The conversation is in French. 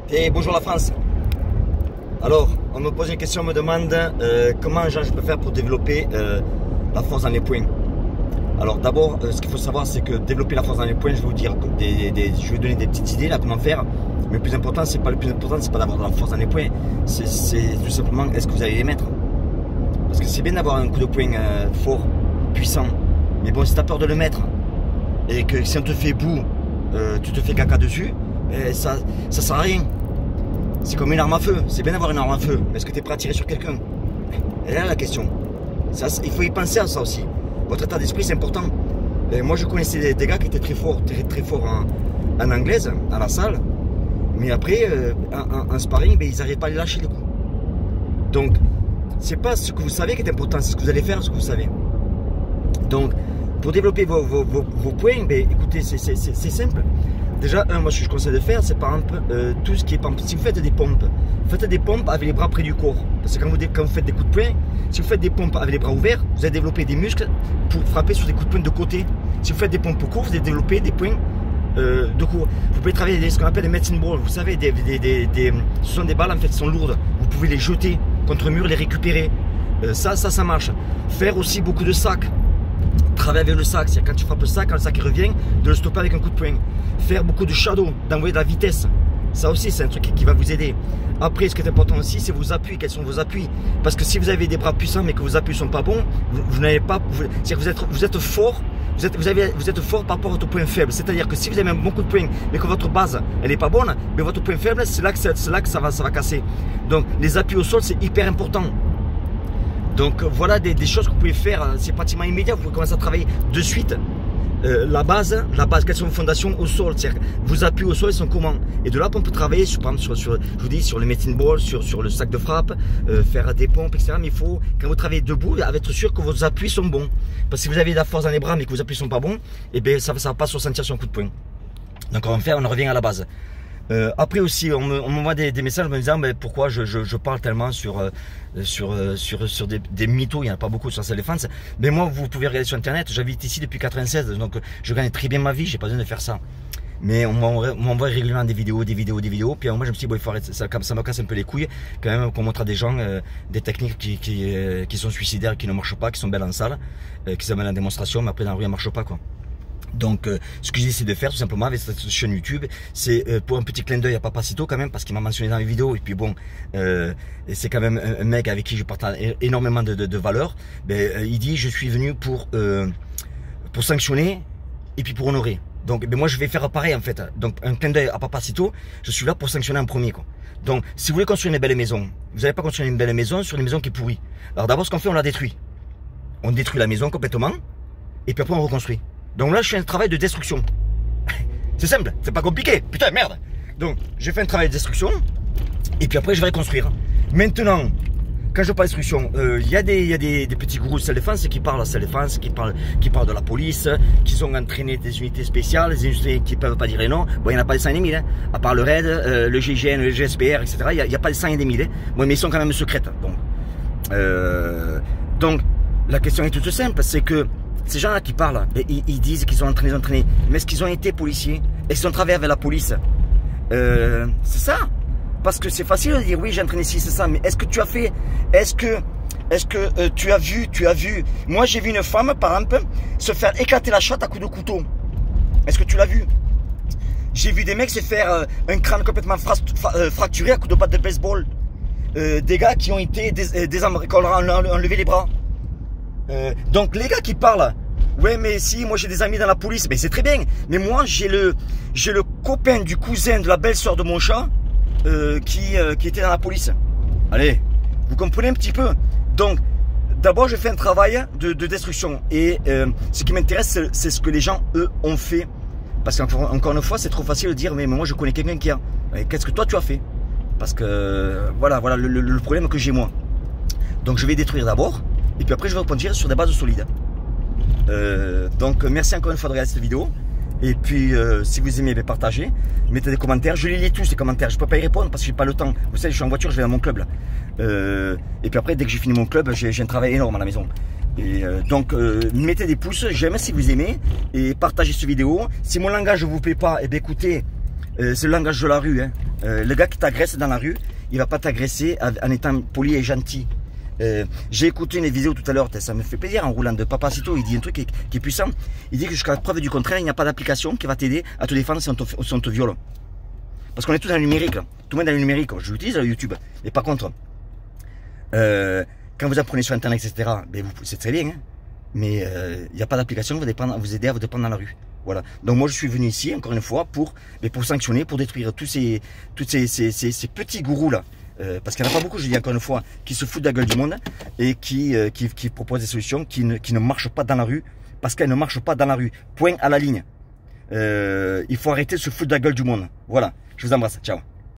Et bonjour la France. Alors, on me pose une question, on me demande comment je peux faire pour développer la force dans les poings. Alors d'abord, ce qu'il faut savoir, c'est que développer la force dans les poings, je vais vous dire, je vais donner des petites idées là, comment faire. Mais le plus important, c'est pas d'avoir de la force dans les poings, c'est tout simplement est-ce que vous allez les mettre. Parce que c'est bien d'avoir un coup de poing fort, puissant. Mais bon, si tu as peur de le mettre, et que si on te fait boue, tu te fais caca dessus, ça sert à rien. C'est comme une arme à feu, c'est bien d'avoir une arme à feu, mais est-ce que tu es prêt à tirer sur quelqu'un? Et là la question. Ça, il faut y penser à ça aussi. Votre état d'esprit, c'est important. Et moi, je connaissais des gars qui étaient très forts en anglaise, à la salle. Mais après, en sparring, ben, ils n'arrivent pas à les lâcher les coups. Donc, c'est pas ce que vous savez qui est important, c'est ce que vous allez faire, ce que vous savez. Donc, pour développer vos points, ben, écoutez, c'est simple. Déjà, moi, ce que je conseille de faire, c'est par exemple tout ce qui est pompe. Si vous faites des pompes avec les bras près du corps. Parce que quand vous faites des coups de poing, si vous faites des pompes avec les bras ouverts, vous allez développer des muscles pour frapper sur des coups de poing de côté. Si vous faites des pompes courtes, vous allez développer des poings de court. Vous pouvez travailler ce qu'on appelle des medicine balls. Vous savez, ce sont des balles en fait qui sont lourdes. Vous pouvez les jeter contre un mur, les récupérer. Ça marche. Faire aussi beaucoup de sacs. Travailler avec le sac, c'est-à-dire quand tu frappes le sac, quand le sac revient, de le stopper avec un coup de poing. Faire beaucoup de shadow, d'envoyer de la vitesse. Ça aussi, c'est un truc qui va vous aider. Après, ce qui est important aussi, c'est vos appuis. Quels sont vos appuis? Parce que si vous avez des bras puissants, mais que vos appuis ne sont pas bons, vous n'avez pas. C'est-à-dire que vous êtes fort. Vous êtes fort par rapport à votre point faible. C'est-à-dire que si vous avez un bon coup de poing, mais que votre base, elle n'est pas bonne, mais votre point faible, c'est là que ça va casser. Donc, les appuis au sol, c'est hyper important. Donc voilà des choses que vous pouvez faire, c'est pratiquement immédiat, vous pouvez commencer à travailler de suite. La base, quelles sont vos fondations au sol, c'est-à-dire vos appuis au sol, ils sont comment? Et de là, on peut travailler sur, par exemple, je vous dis, sur le medicine ball, sur le sac de frappe, faire des pompes, etc. Mais il faut, quand vous travaillez debout, être sûr que vos appuis sont bons. Parce que si vous avez de la force dans les bras, mais que vos appuis sont pas bons, et bien ça va pas se ressentir sur un coup de poing. Donc on revient à la base. Après aussi, on m'envoie des messages me disant pourquoi je parle tellement sur des mythos, il n'y en a pas beaucoup sur Self Défense. Mais moi, vous pouvez regarder sur internet, j'habite ici depuis 96, donc je gagne très bien ma vie, j'ai pas besoin de faire ça. Mais on m'envoie régulièrement des vidéos, puis moi je me suis dit, bon, il faut arrêter, ça me casse un peu les couilles, quand même, qu'on montre à des gens des techniques qui sont suicidaires, qui ne marchent pas, qui sont belles en salle, qui sont belles en démonstration, mais après dans la rue, elles ne marchent pas, quoi. Donc ce que j'essaie de faire tout simplement avec cette chaîne YouTube, c'est pour un petit clin d'œil à Papacito quand même, parce qu'il m'a mentionné dans les vidéos, et puis bon, c'est quand même un mec avec qui je partage énormément de valeurs. Il dit je suis venu pour sanctionner et puis pour honorer. Donc moi je vais faire pareil en fait. Donc un clin d'œil à Papacito, je suis là pour sanctionner en premier, quoi. Donc si vous voulez construire une belle maison, vous n'allez pas construire une belle maison sur une maison qui est pourrie. Alors d'abord ce qu'on fait, on la détruit. On détruit la maison complètement et puis après on reconstruit. Donc là, je fais un travail de destruction. C'est simple, c'est pas compliqué. Putain, merde. Donc, je fais un travail de destruction. Et puis après, je vais reconstruire. Maintenant, quand je parle de destruction, il y a des petits gourous de Self Défense qui parlent de Self Défense, qui parlent de la police, qui ont entraîné des unités spéciales, des unités qui ne peuvent pas dire les noms. Bon, il n'y en a pas des 100 et des 1000. Hein. À part le RAID, le GIGN, le GSPR, etc. Il n'y a pas des 100 et des 1000. Hein. Bon, mais ils sont quand même secrètes. Bon. Donc, la question est toute simple, c'est que ces gens-là qui parlent, ils disent qu'ils sont entraînés. Mais est-ce qu'ils ont été policiers? Est-ce qu'ils ont travaillé avec la police? C'est ça. Parce que c'est facile de dire oui, j'ai entraîné ici, c'est ça. Mais est-ce que tu as fait? Est-ce que tu as vu? Moi, j'ai vu une femme, par exemple, se faire éclater la chatte à coups de couteau. Est-ce que tu l'as vu? J'ai vu des mecs se faire un crâne complètement fracturé à coups de batte de baseball. Des gars qui ont été qu'on leur a enlevé les bras. Donc les gars qui parlent, ouais mais si moi j'ai des amis dans la police, mais c'est très bien, mais moi j'ai le copain du cousin de la belle-sœur de mon chat qui était dans la police. Allez, vous comprenez un petit peu. Donc d'abord je fais un travail de destruction et ce qui m'intéresse c'est ce que les gens eux ont fait, parce qu'encore une fois c'est trop facile de dire mais moi je connais quelqu'un qui a. Qu'est-ce que toi tu as fait? Parce que voilà le problème que j'ai moi. Donc je vais détruire d'abord. Et puis après je vais rebondir sur des bases solides. Donc merci encore une fois de regarder cette vidéo. Et puis si vous aimez, partagez, mettez des commentaires. Je les lis tous les commentaires, je ne peux pas y répondre parce que j'ai pas le temps. Vous savez, je suis en voiture, je vais dans mon club là. Et puis après dès que j'ai fini mon club, j'ai un travail énorme à la maison. Et donc mettez des pouces, j'aime si vous aimez. Et partagez cette vidéo. Si mon langage ne vous plaît pas, eh bien écoutez, c'est le langage de la rue. Hein. Le gars qui t'agresse dans la rue, il va pas t'agresser en étant poli et gentil. J'ai écouté une vidéo tout à l'heure, ça me fait plaisir en roulant de Papacito, il dit un truc qui est puissant. Il dit que jusqu'à la preuve du contraire, il n'y a pas d'application qui va t'aider à te défendre si on te viole. Parce qu'on est tous dans le numérique, là. Tout le monde est dans le numérique. Je l'utilise YouTube. Mais par contre, quand vous apprenez sur Internet, etc., ben c'est très bien, hein, mais il n'y a pas d'application qui va vous aider à vous défendre dans la rue. Voilà. Donc moi je suis venu ici, encore une fois, pour sanctionner, pour détruire tous ces petits gourous là. Parce qu'il n'y en a pas beaucoup, je dis encore une fois, qui se foutent de la gueule du monde et qui proposent des solutions qui ne marchent pas dans la rue, parce qu'elles ne marchent pas dans la rue. Point à la ligne. Il faut arrêter de se foutre de la gueule du monde. Voilà. Je vous embrasse. Ciao.